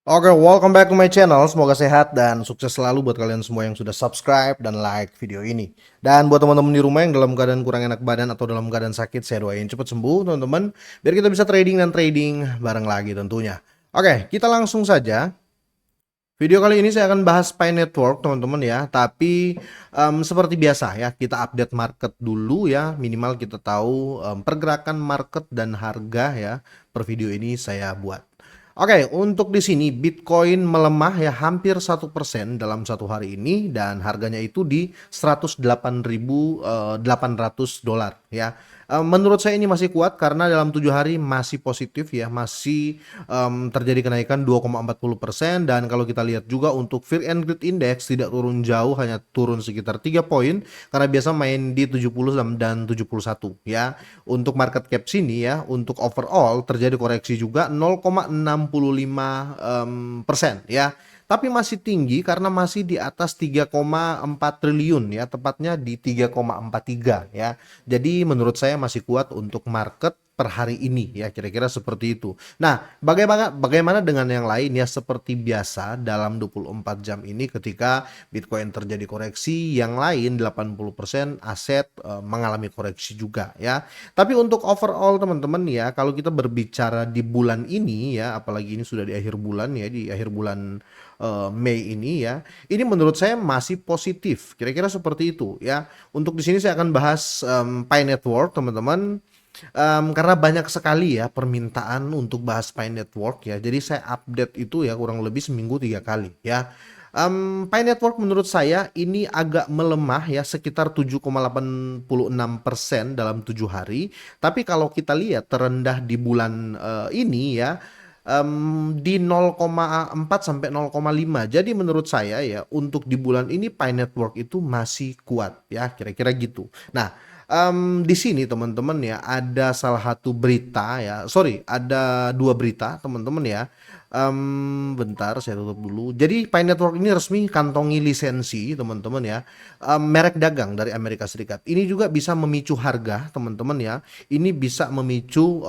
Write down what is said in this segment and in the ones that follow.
Oke, welcome back to my channel. Semoga sehat dan sukses selalu buat kalian semua yang sudah subscribe dan like video ini. Dan buat teman-teman di rumah yang dalam keadaan kurang enak badan atau dalam keadaan sakit, saya doain cepat sembuh, teman-teman. Biar kita bisa trading dan trading bareng lagi tentunya. Oke, kita langsung saja. Video kali ini saya akan bahas Pi Network, teman-teman ya. Tapi seperti biasa ya, kita update market dulu ya. Minimal kita tahu pergerakan market dan harga ya. Per video ini saya buat. Oke, untuk di sini Bitcoin melemah ya hampir 1% dalam satu hari ini dan harganya itu di 108.800 dolar ya. Menurut saya ini masih kuat karena dalam 7 hari masih positif ya, masih terjadi kenaikan 2,40% dan kalau kita lihat juga untuk Fear and Greed Index tidak turun jauh, hanya turun sekitar 3 poin karena biasa main di 70 dan 71 ya. Untuk market cap sini ya, untuk overall terjadi koreksi juga 0,65 persen ya. Tapi masih tinggi karena masih di atas 3,4 triliun ya, tepatnya di 3,43 ya. Jadi menurut saya masih kuat untuk market per hari ini ya, kira-kira seperti itu. Nah, bagaimana dengan yang lain ya, seperti biasa dalam 24 jam ini ketika Bitcoin terjadi koreksi, yang lain 80% aset mengalami koreksi juga ya. Tapi untuk overall teman-teman ya, kalau kita berbicara di bulan ini ya, apalagi ini sudah di akhir bulan ya, di akhir bulan Mei ini ya, ini menurut saya masih positif, kira-kira seperti itu ya. Untuk di sini saya akan bahas Pi Network teman-teman. Karena banyak sekali ya permintaan untuk bahas Pi Network ya, jadi saya update itu ya kurang lebih seminggu 3 kali ya. Pi Network menurut saya ini agak melemah ya sekitar 7,86% dalam 7 hari. Tapi kalau kita lihat terendah di bulan ini ya, di 0,4 sampai 0,5. Jadi menurut saya ya untuk di bulan ini Pi Network itu masih kuat ya, kira-kira gitu. Nah, di sini teman-teman ya ada salah satu berita ya, sorry, ada dua berita teman-teman ya. Bentar saya tutup dulu. Jadi Pi Network ini resmi kantongi lisensi teman-teman ya, merek dagang dari Amerika Serikat. Ini juga bisa memicu harga teman-teman ya. Ini bisa memicu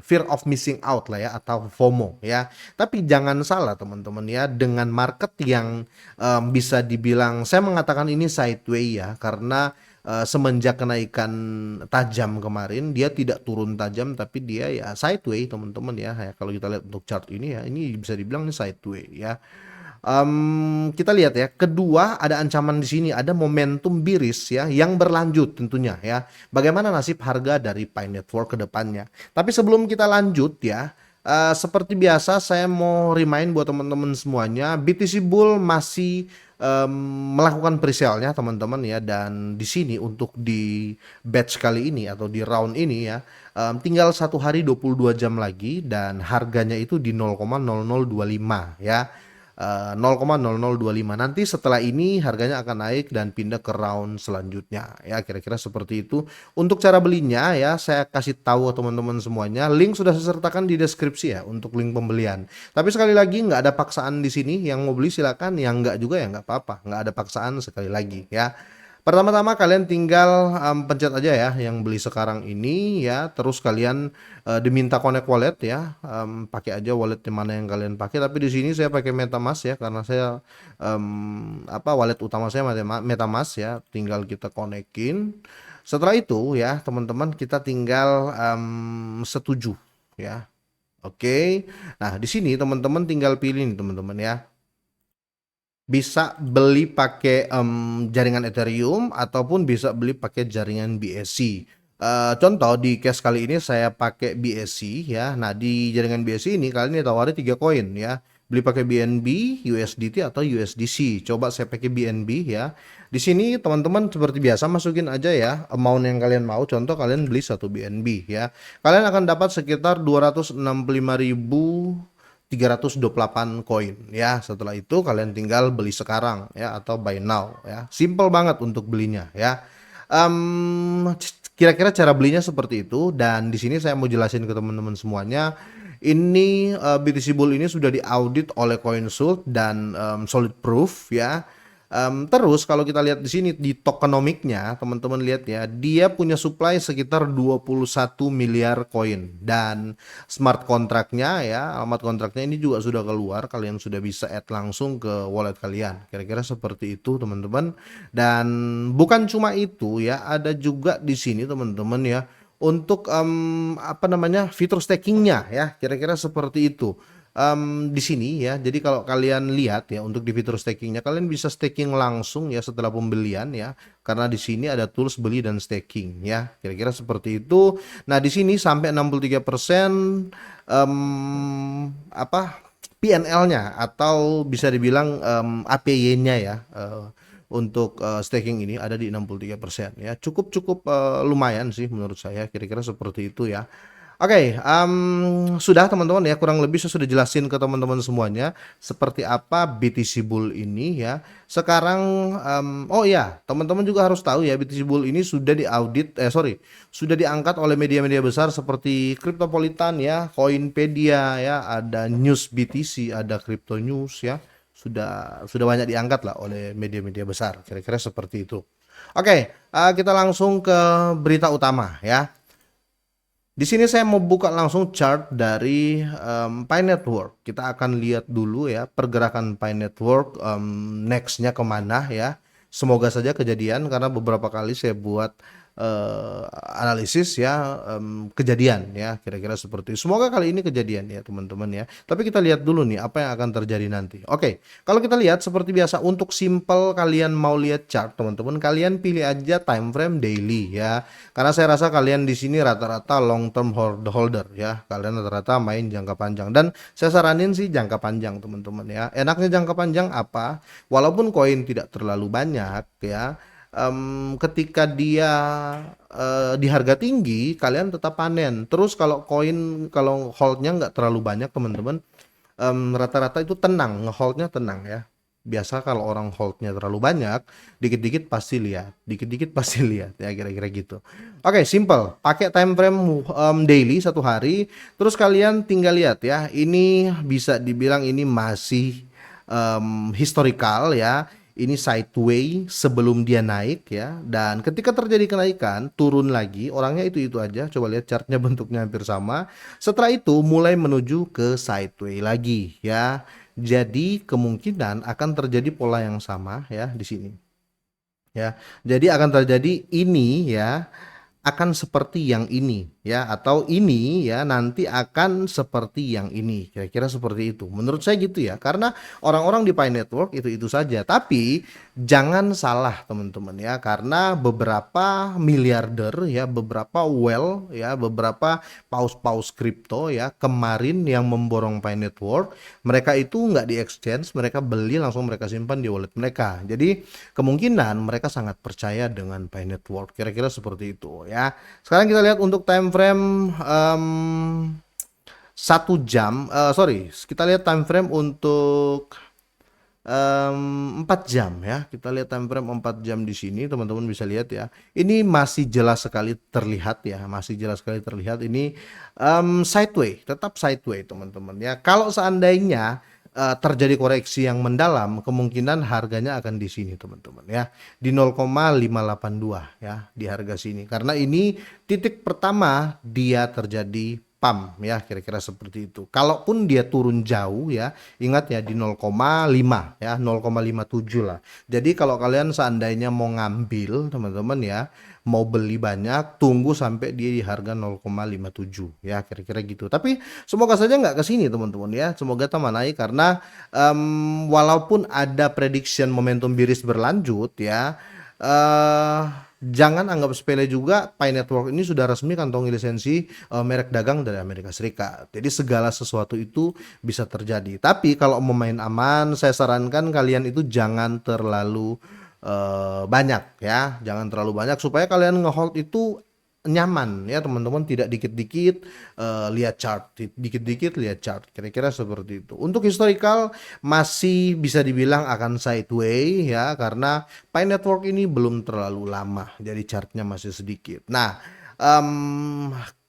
fear of missing out lah ya, atau FOMO ya. Tapi jangan salah teman-teman ya, dengan market yang bisa dibilang saya mengatakan ini sideway ya, karena semenjak kenaikan tajam kemarin dia tidak turun tajam tapi dia ya sideway teman-teman ya. Kalau kita lihat untuk chart ini ya, ini bisa dibilang ini sideway ya. Kita lihat ya, kedua ada ancaman di sini, ada momentum bearish ya yang berlanjut tentunya ya. Bagaimana nasib harga dari Pi Network ke depannya? Tapi sebelum kita lanjut ya, seperti biasa saya mau remind buat teman-teman semuanya, BTC Bull masih melakukan presale-nya teman-teman ya, dan di sini untuk di batch kali ini atau di round ini ya, tinggal 1 hari 22 jam lagi dan harganya itu di 0,0025 ya. 0,0025. Nanti setelah ini harganya akan naik dan pindah ke round selanjutnya ya, kira-kira seperti itu. Untuk cara belinya ya saya kasih tahu teman-teman semuanya, link sudah saya sertakan di deskripsi ya untuk link pembelian. Tapi sekali lagi nggak ada paksaan di sini, yang mau beli silakan, yang nggak juga ya nggak apa-apa, nggak ada paksaan sekali lagi ya. Pertama-tama kalian tinggal pencet aja ya yang beli sekarang ini ya, terus kalian diminta connect wallet ya, pakai aja wallet yang mana yang kalian pakai. Tapi di sini saya pakai MetaMask ya, karena saya wallet utama saya MetaMask ya, tinggal kita konekin. Setelah itu ya teman-teman, kita tinggal setuju ya. Oke. Nah, di sini teman-teman tinggal pilih nih teman-teman ya, bisa beli pakai jaringan Ethereum ataupun bisa beli pakai jaringan BSC. Contoh di case kali ini saya pakai BSC ya. Nah, di jaringan BSC ini kalian ditawarin 3 koin ya. Beli pakai BNB, USDT atau USDC. Coba saya pakai BNB ya. Di sini teman-teman seperti biasa masukin aja ya amount yang kalian mau. Contoh kalian beli 1 BNB ya. Kalian akan dapat sekitar 265.328 koin ya. Setelah itu kalian tinggal beli sekarang ya atau buy now ya. Simple banget untuk belinya ya. Kira-kira cara belinya seperti itu, dan di sini saya mau jelasin ke teman-teman semuanya. Ini BTC Bull ini sudah diaudit oleh CoinSult dan Solid Proof ya. Terus kalau kita lihat di sini di tokenomiknya, teman-teman lihat ya, dia punya supply sekitar 21 miliar koin dan smart kontraknya ya, alamat kontraknya ini juga sudah keluar, kalian sudah bisa add langsung ke wallet kalian. Kira-kira seperti itu, teman-teman. Dan bukan cuma itu ya, ada juga di sini teman-teman ya untuk apa namanya fitur stakingnya ya, kira-kira seperti itu. Di sini ya, jadi kalau kalian lihat ya untuk di fitur stakingnya, kalian bisa staking langsung ya setelah pembelian ya, karena di sini ada tools beli dan staking ya, kira-kira seperti itu. Nah di sini sampai 63% apa PNL-nya atau bisa dibilang APY-nya ya, untuk staking ini ada di 63% ya, cukup cukup lumayan sih menurut saya, kira-kira seperti itu ya. Oke, sudah teman-teman ya, kurang lebih saya sudah jelasin ke teman-teman semuanya seperti apa BTC Bull ini ya. Sekarang, oh ya, teman-teman juga harus tahu ya, BTC Bull ini sudah diaudit, sudah diangkat oleh media-media besar seperti Cryptopolitan ya, Coinpedia ya, ada News BTC, ada Crypto News ya. Sudah banyak diangkat lah oleh media-media besar, kira-kira seperti itu. Oke, kita langsung ke berita utama ya. Di sini saya mau buka langsung chart dari Pi Network. Kita akan lihat dulu ya pergerakan Pi Network nextnya kemana ya. Semoga saja kejadian karena beberapa kali saya buat analisis ya kejadian ya, kira-kira seperti itu. Semoga kali ini kejadian ya teman-teman ya. Tapi kita lihat dulu nih apa yang akan terjadi nanti. Oke, kalau kita lihat seperti biasa untuk simple kalian mau lihat chart teman-teman, kalian pilih aja time frame daily ya. Karena saya rasa kalian di sini rata-rata long term holder ya. Kalian rata-rata main jangka panjang dan saya saranin sih jangka panjang teman-teman ya. Enaknya jangka panjang apa? Walaupun koin tidak terlalu banyak ya, ketika dia di harga tinggi kalian tetap panen. Terus kalau koin kalau holdnya nggak terlalu banyak teman-teman, rata-rata itu tenang, ngeholdnya tenang ya. Biasa kalau orang holdnya terlalu banyak, dikit-dikit pasti lihat, dikit-dikit pasti lihat ya, kira-kira gitu. Oke, simple, pakai time frame daily 1 hari, terus kalian tinggal lihat ya, ini bisa dibilang ini masih historical ya. Ini sideway sebelum dia naik ya, dan ketika terjadi kenaikan turun lagi, orangnya itu aja. Coba lihat chartnya bentuknya hampir sama. Setelah itu mulai menuju ke sideway lagi ya. Jadi kemungkinan akan terjadi pola yang sama ya di sini ya. Jadi akan terjadi ini ya, akan seperti yang ini ya, atau ini ya nanti akan seperti yang ini, kira-kira seperti itu menurut saya gitu ya, karena orang-orang di Pi Network itu saja. Tapi jangan salah teman-teman ya, karena beberapa miliarder ya, beberapa whale ya, beberapa paus-paus kripto ya kemarin yang memborong Pi Network, mereka itu nggak di exchange, mereka beli langsung mereka simpan di wallet mereka. Jadi kemungkinan mereka sangat percaya dengan Pi Network, kira-kira seperti itu ya. Sekarang kita lihat untuk time frame 1 jam, kita lihat time frame untuk 4 jam ya. Kita lihat time frame 4 jam di sini, teman-teman bisa lihat ya. Ini masih jelas sekali terlihat ya, masih jelas sekali terlihat ini sideway, tetap sideway teman-teman ya. Kalau seandainya terjadi koreksi yang mendalam, kemungkinan harganya akan di sini teman-teman ya, di 0,582 ya, di harga sini, karena ini titik pertama dia terjadi pump ya, kira-kira seperti itu. Kalaupun dia turun jauh ya, ingat ya di 0,5 ya, 0,57 lah. Jadi kalau kalian seandainya mau ngambil teman-teman ya, mau beli banyak, tunggu sampai dia di harga 0,57 ya, kira-kira gitu. Tapi semoga saja nggak ke sini teman-teman ya, semoga teman naik, karena walaupun ada prediction momentum bearish berlanjut ya, jangan anggap sepele juga. Pi Network ini sudah resmi kantongi lisensi merek dagang dari Amerika Serikat. Jadi segala sesuatu itu bisa terjadi. Tapi kalau mau main aman, saya sarankan kalian itu jangan terlalu banyak ya, jangan terlalu banyak supaya kalian ngehold itu nyaman ya teman-teman, tidak dikit-dikit lihat chart, dikit-dikit lihat chart, kira-kira seperti itu. Untuk historical masih bisa dibilang akan sideway ya, karena Pi Network ini belum terlalu lama, jadi chartnya masih sedikit. Nah,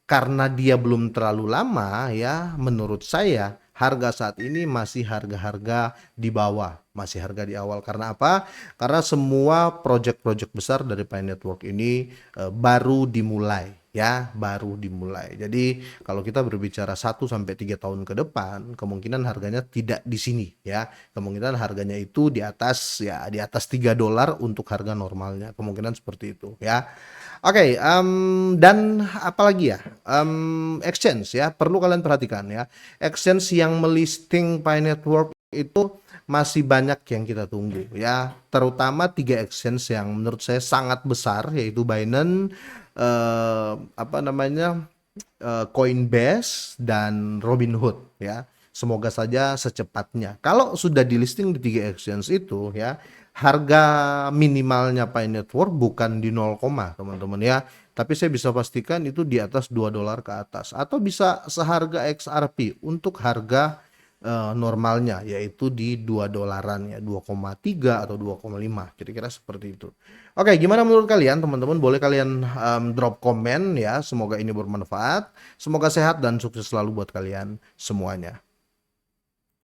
karena dia belum terlalu lama ya, menurut saya harga saat ini masih harga-harga di bawah, masih harga di awal. Karena apa? Karena semua project-project besar dari Pi Network ini baru dimulai ya, baru dimulai. Jadi kalau kita berbicara 1 sampai 3 tahun ke depan, kemungkinan harganya tidak di sini ya. Kemungkinan harganya itu di atas ya, di atas $3 untuk harga normalnya. Kemungkinan seperti itu ya. Oke, dan apalagi ya, exchange ya, perlu kalian perhatikan ya, exchange yang melisting Pi Network itu masih banyak yang kita tunggu ya, terutama 3 exchange yang menurut saya sangat besar, yaitu Binance, apa namanya, Coinbase dan Robinhood ya. Semoga saja secepatnya. Kalau sudah di listing di 3 exchange itu ya, harga minimalnya Pi Network bukan di 0, teman-teman ya. Tapi saya bisa pastikan itu di atas $2 ke atas atau bisa seharga XRP untuk harga normalnya, yaitu di $2 ya, 2,3 atau 2,5 kira-kira seperti itu. Oke, gimana menurut kalian teman-teman? Boleh kalian drop komen ya. Semoga ini bermanfaat. Semoga sehat dan sukses selalu buat kalian semuanya.